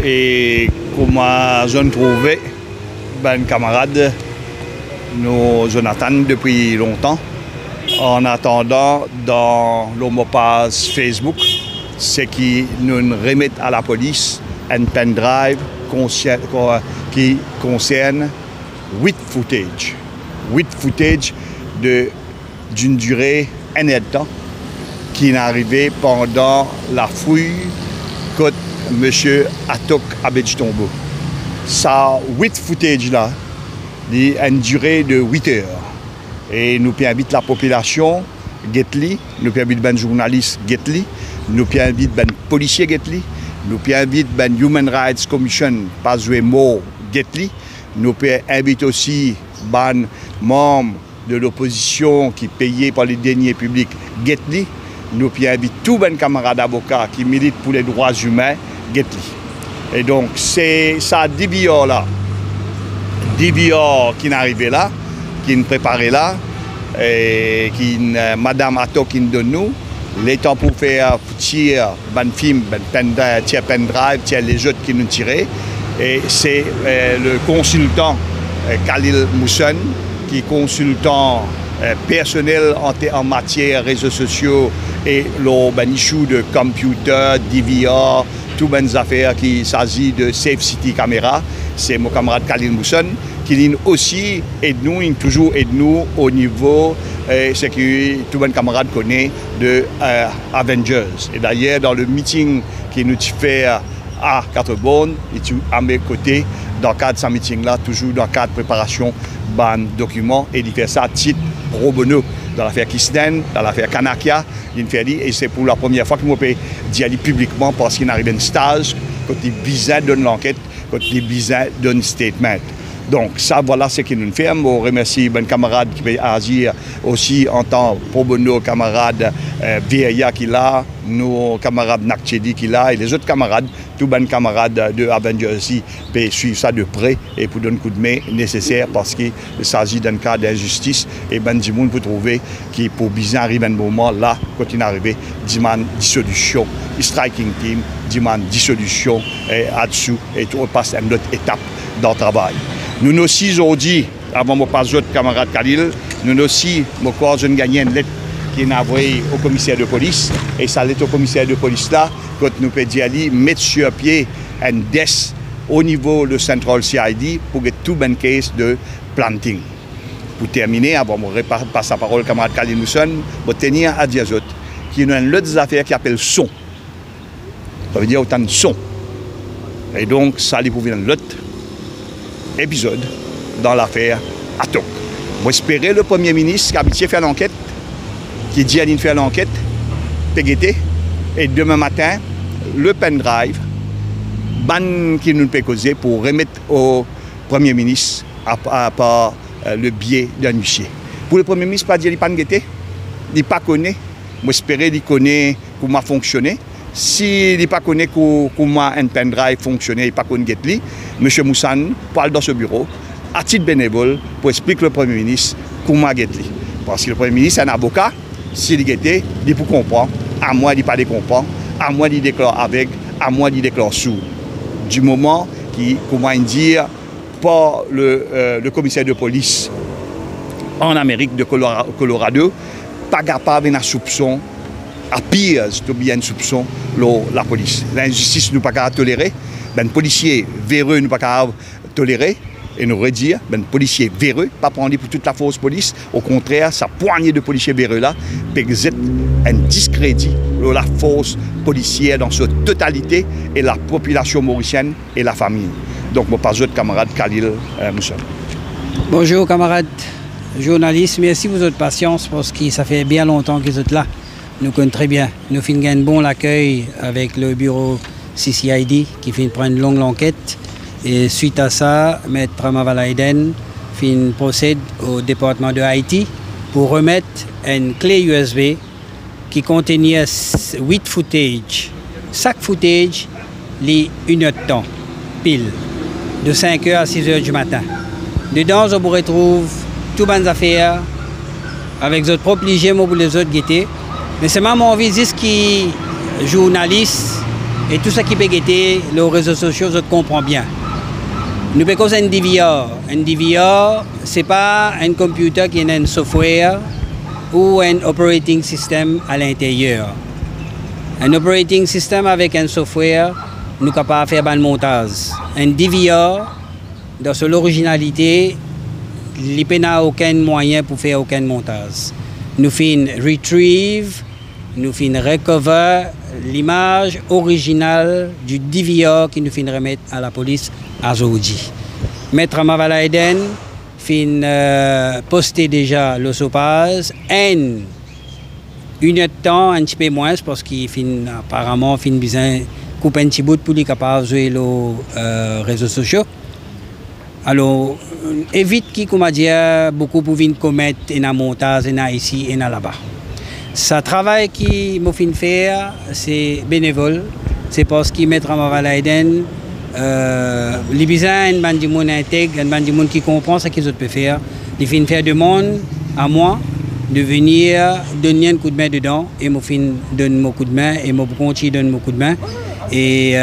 et comment je trouvais ben camarade nous Jonathan depuis longtemps. En attendant, dans l'homopase Facebook, c'est qui nous remettent à la police un pendrive qui concerne 8 footage. 8 footage d'une durée un an de temps qui est arrivé pendant la fouille contre M. Atok Abedjitombo. Ça, 8 footage là, a une durée de 8 heures. Et nous invitons la population, Getli, nous invitons les journalistes, Getli, nous invitons les policiers, Getli, nous invitons la Human Rights Commission, pas jouer mot, Getli, nous invitons aussi les membres de l'opposition qui payaient par les deniers publics, Getli, nous invitons tous les camarades avocats qui militent pour les droits humains, Getli. Et donc, c'est ça, 10 billes là, 10 billes qui sont arrivés là, qui nous préparé là, et qui Madame Atok qui nous donne nous, les temps pour faire tirer un film, tirer pendrive, tirer les autres qui nous tiraient. Et c'est le consultant Khalil Mousson, qui est consultant personnel en matière de réseaux sociaux et le issue de computer, DVR, toutes les affaires qui s'agissent de Safe City Camera. C'est mon camarade Khalil Mousson qui aussi aide nous, toujours aide nous au niveau ce que tous mes camarades connaissent de Avengers. Et d'ailleurs, dans le meeting qui nous fait à Quatre-Bornes, il est à mes côtés dans le cadre de ce meeting-là, toujours dans le cadre de préparation d'un document, et il fait ça à titre pro bono dans l'affaire Kisden, dans l'affaire Kanakia, il fait dit, et c'est pour la première fois que je peux dire publiquement parce qu'il arrive un stage, quand il visa donne l'enquête, quand il visa donne statement. Donc ça, voilà ce qu'il nous fait. Je remercie mes camarades qui peuvent agir aussi en tant que pro bono, camarades Vieya qui est là, nos camarades Nakchedi qui est là, et les autres camarades, tous les camarades de Avengers aussi peuvent suivre ça de près et pour donner un coup de main nécessaire parce qu'il s'agit d'un cas d'injustice et ben du monde peut trouver qui pour bien arriver à un moment là, quand il est arrivé, demande dissolution, striking team, demande dissolution et là-dessous et tout passe à une autre étape dans le travail. Nous aussi aujourd'hui, avant de passer autre camarade Khalil, nous aussi, je gagné une lettre qui est envoyée au commissaire de police. Et ça lettre au commissaire de police là, quand nous pouvons dire, mettre sur pied un desk au niveau de Central CID pour que tout un case de planting. Pour terminer, avant de passer la parole au camarade Khalil Mousson, je tenir à dire qu'il y a une autre affaire qui s'appelle son. Ça veut dire autant de son. Et donc, ça allait pour une autre épisode dans l'affaire Atok. J'espère le Premier ministre qui a habitué à faire l'enquête, qui dit à lui faire l'enquête, pégueté, et demain matin, le pendrive, ban qui nous peut causer pour remettre au Premier ministre par le biais d'un huissier. Pour le Premier ministre, pas dire qu'il n'a pas guetté, il n'a pas connu, j'espère qu'il connaît comment fonctionner. S'il n'a pas connu comment un pendrive fonctionne, il n'a pas connu Getli, M. Moussan parle dans ce bureau, à titre bénévole, pour expliquer au Premier ministre comment Getli. Parce que le Premier ministre est un avocat, s'il Getli, il peut comprendre, à moi il ne pas comprendre, à moi il déclare avec, à moi il déclare sous. Du moment qui, comment dire, par le commissaire de police en Amérique de Colorado, pas capable d'un soupçon, à pire, c'est bien un soupçon, la police. L'injustice nous pas capable de tolérer, ben policier véreux nous pas capable de tolérer, et nous redire, ben policier véreux, pas prendre pour toute la fausse police, au contraire, sa poignée de policiers véreux là, peut être un discrédit de la force policière dans sa totalité, et la population mauricienne et la famille. Donc, je passe votre camarade Khalil Mousson. Bonjour camarades journalistes, merci pour votre patience parce que ça fait bien longtemps que vous êtes là. Nous connaissons très bien. Nous finissons un bon accueil avec le bureau CCID qui finit prendre une longue enquête. Et suite à ça, Maître Ramavalaiden procède au département de Haïti pour remettre une clé USB qui contenait 8 footage. Chaque footage, les 1 heure de temps, pile, de 5h à 6h du matin. Dedans, on retrouve toutes les affaires avec votre propre léger pour les autres guettés. Mais c'est même envie de dire que les journalistes Et tout ça qui peut guetter les réseaux sociaux, je comprends bien. Nous pouvons un DVR. Un DVR, ce n'est pas un computer qui a un software ou un operating system à l'intérieur. Un operating system avec un software, nous sommes capables de faire un montage. Un DVR, dans son originalité, il n'a aucun moyen pour faire aucun montage. Nous faisons retrieve, nous faisons recover l'image originale du DVR qui nous fait remettre à la police aujourd'hui. Maître Amavalaiden fin posté déjà le sopage une heure de temps, un petit peu moins, parce qu'il apparemment fin besoin couper un petit bout pour lui capable de jouer les réseaux sociaux. Alors, évite qui, comme dit, beaucoup pour venir commettre un montage ici et là-bas. Ce travail qui m'a fait faire, c'est bénévole. C'est parce qu'il met à Mavalaiden, les besoins un monde intègre, un monde qui comprend ce qu'ils peuvent faire. Il fait faire demande à moi de venir donner un coup de main dedans et moi donne mon coup de main et moi continue donne mon coup de main. Et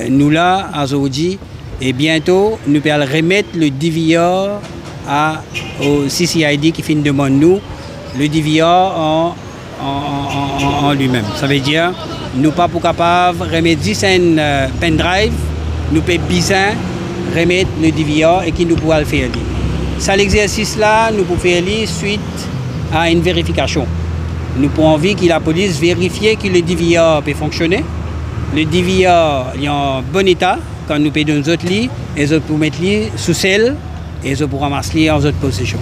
nous là, à Zodi, et bientôt, nous allons remettre le DVR au CCID qui fait une demande nous, le DVR en lui-même. Ça veut dire, nous ne sommes pas capables de remettre 10 pendrive, nous pouvons bien remettre le DVR et qui nous pouvons le faire. Ça, l'exercice là, nous pouvons faire suite à une vérification. Nous pouvons envie que la police vérifie que le DVR peut fonctionner. Le DVR est en bon état. Quand nous payons nos autres lits, ils peuvent mettre sous selle et ils peuvent ramasser en autre possession.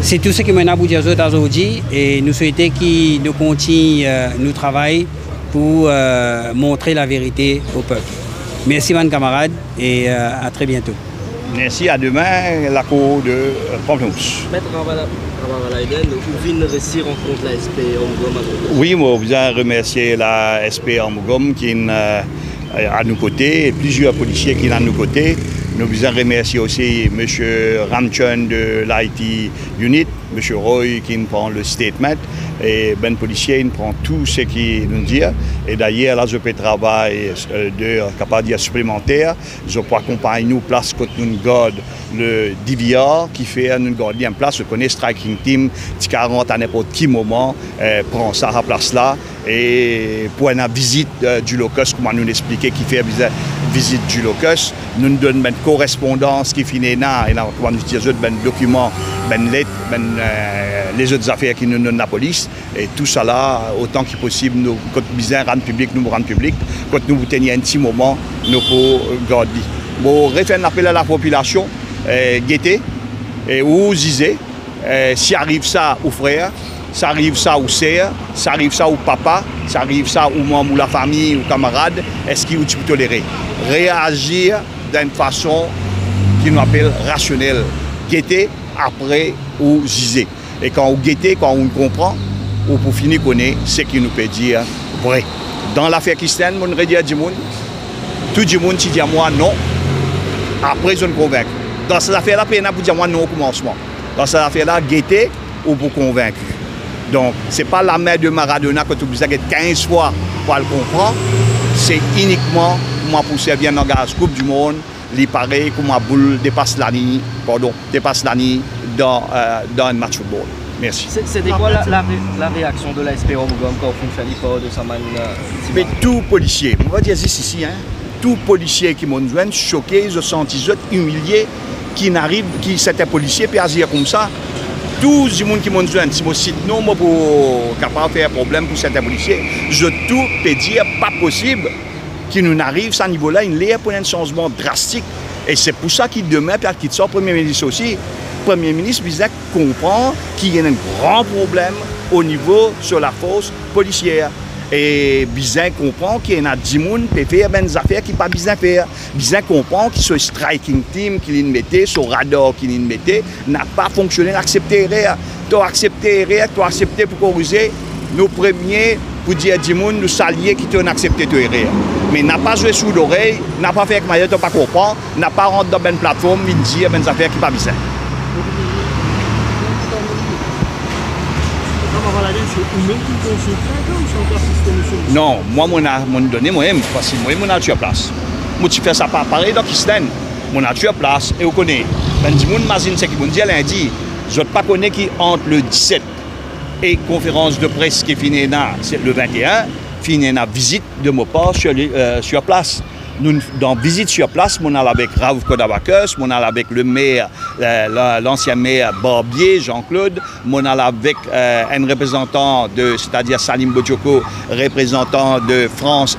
C'est tout ce que nous avons dit aujourd'hui et nous souhaitons qu'ils nous continuent nous travailler pour montrer la vérité au peuple. Merci, mes camarades, et à très bientôt. Merci, à demain, la cour de Pamplemousse. Maître Amavalaiden, vous venez réussir rencontre la SP Omugom. Oui, moi, je voudrais remercier la SP Omugom qui est à nos côtés, et plusieurs policiers qui sont à nos côtés. Nous voulons remercier aussi M. Ramchun de l'IT Unit, M. Roy qui nous prend le statement, et Ben policier nous prend tout ce qu'il nous dit. Et d'ailleurs, là, je peux travailler de capacité supplémentaire. Je peux accompagner nous place quand nous garde le DVR qui fait nous garder en place. Je connais Striking Team, 40 à n'importe quel moment, prend ça à place là. Et pour une visite du locus, comme nous l'expliquer, qui fait visite du locus, nous donnons une correspondance qui finit là, et là, on utilise des documents, des lettres, les autres affaires qui nous donnent la police, et tout ça là, autant que possible, nous, quand nous rendons public, nous rendons public, quand nous tenons un petit moment, nous pouvons garder. Bon, refaire un appel à la population, guetter, et où disait, si arrive ça aux frères, ça arrive ça aux sœurs, ça arrive ça au papa, ça arrive ça aux membres de la famille, aux camarades, est-ce qu'il faut tolérer? Réagir d'une façon qui nous appelle rationnelle. Guetter après ou giser. Et quand on guette, quand on comprend, on peut finir connaître ce qu'il nous peut dire vrai. Dans l'affaire Christiane, on va dire à tout le monde qui dit à moi non, après je me convainc. Dans cette affaire-là, il y a pour dire moi non au commencement. Dans cette affaire-là, guetter ou pour convaincre. Donc, ce n'est pas la mère de Maradona que tu as 15 fois pour le comprendre. C'est uniquement moi pour servir dans la Coupe du Monde, il paraît que ma boule dépasse la ligne dans un match de football. Merci. C'était quoi la réaction de la SP Omugom quand on fait l'effort de Saman? Mais tout policier, on va dire ici, hein, tout policier qui m'ont joué, choqué, je sens humilié, qui n'arrive, qui c'était policier, puis agir comme ça. Tous les gens qui m'ont dit, si je cite non pour capable faire problème pour certains policiers, je tout peux dire pas possible qu'il nous arrive à ce niveau-là, il y a un changement drastique. Et c'est pour ça qu'il demain, qu'il sort Premier ministre aussi. Le Premier ministre comprend qu'il y a un grand problème au niveau sur la force policière. Et Bizin comprend qu'il y a 10 personnes qui peuvent faire des affaires qui ne peuvent pas bien faire. Bizin comprend que ce striking team qu'il mettait, ce radar qu'il mettait, n'a pas fonctionné, accepté rien. Tu as accepté rien, tu as accepté pour corriger. Nos premiers, pour dire à 10 personnes, nous s'allier qui t'ont accepté tout rien. Mais n'a pas joué sous l'oreille, n'a pas fait que Maillot n'a pas compris, n'a pas rentré dans une plateforme, il dit des affaires qui ne sont pas bien. camarade Laden, c'est vous-même qui consulte ou c'est encore système? Non, moi, mon donné moi-même, parce que moi, mon nature place. Moi, tu fais ça pas pareil dans Kistan. Mon nature place, et vous connaissez. Ben, dis mon mazine, c'est qui vous dit lundi, je ne pas connais qui entre le 17 et conférence de presse qui est finie le 21, finie la visite de mon port sur place. Nous, dans visite sur place, on allait avec Raouf Kodabakos, on allait avec le maire, l'ancien maire Barbier, Jean-Claude, on allait avec un représentant c'est-à-dire Salim Bodjoko, représentant de France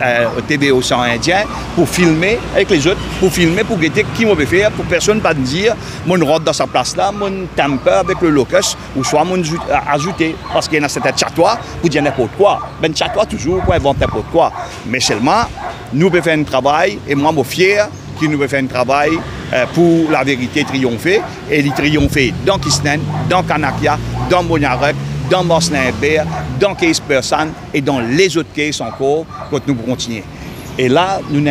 TV Océan Indien, pour filmer avec les autres, pour filmer, pour guetter qui m'avait fait, pour personne pas dire, mon rentre dans sa place là, mon tampe avec le locus, ou soit mon ajouter, parce qu'il y a cette chatois pour dire n'importe quoi. Ben chatois toujours pour inventer n'importe quoi. Mais seulement, nous pouvons faire un travail, et moi, je suis fier qu'il nous fait un travail pour la vérité triompher. Et il triompher dans Kisnen, dans Kanakia, dans Bonyarek, dans Mosnainbert, dans Case Person et dans les autres cases encore, quand nous continuer. Et là, nous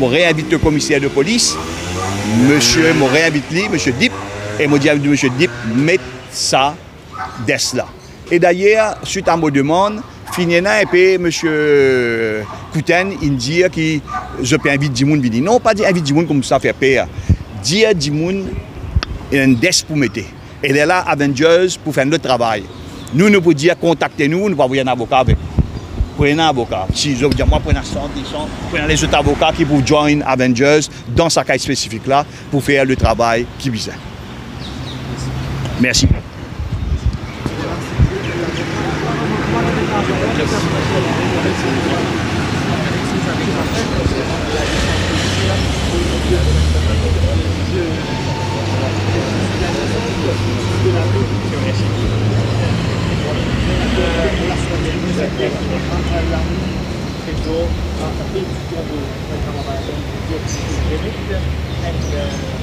réinvite le commissaire de police, monsieur, je réinvite lui, monsieur Dip, et je dis à monsieur Dip, mettez ça dès là. Et d'ailleurs, suite à ma demande, Finena et puis M. Kouten, il dit que je peux inviter Dimoun. Il dit non, pas inviter Dimoun comme ça fait peur. Dire Dimoun, il y a un desk pour mettre. Elle est là, Avengers, pour faire notre travail. Nous pouvons dire contactez-nous, nous ne pouvons pas un avocat avec. Prenez un avocat. Si je veux dire, moi, prenez 100, prenez les autres avocats qui vous joindre Avengers dans sa cas spécifique là pour faire le travail qui vise. Merci. And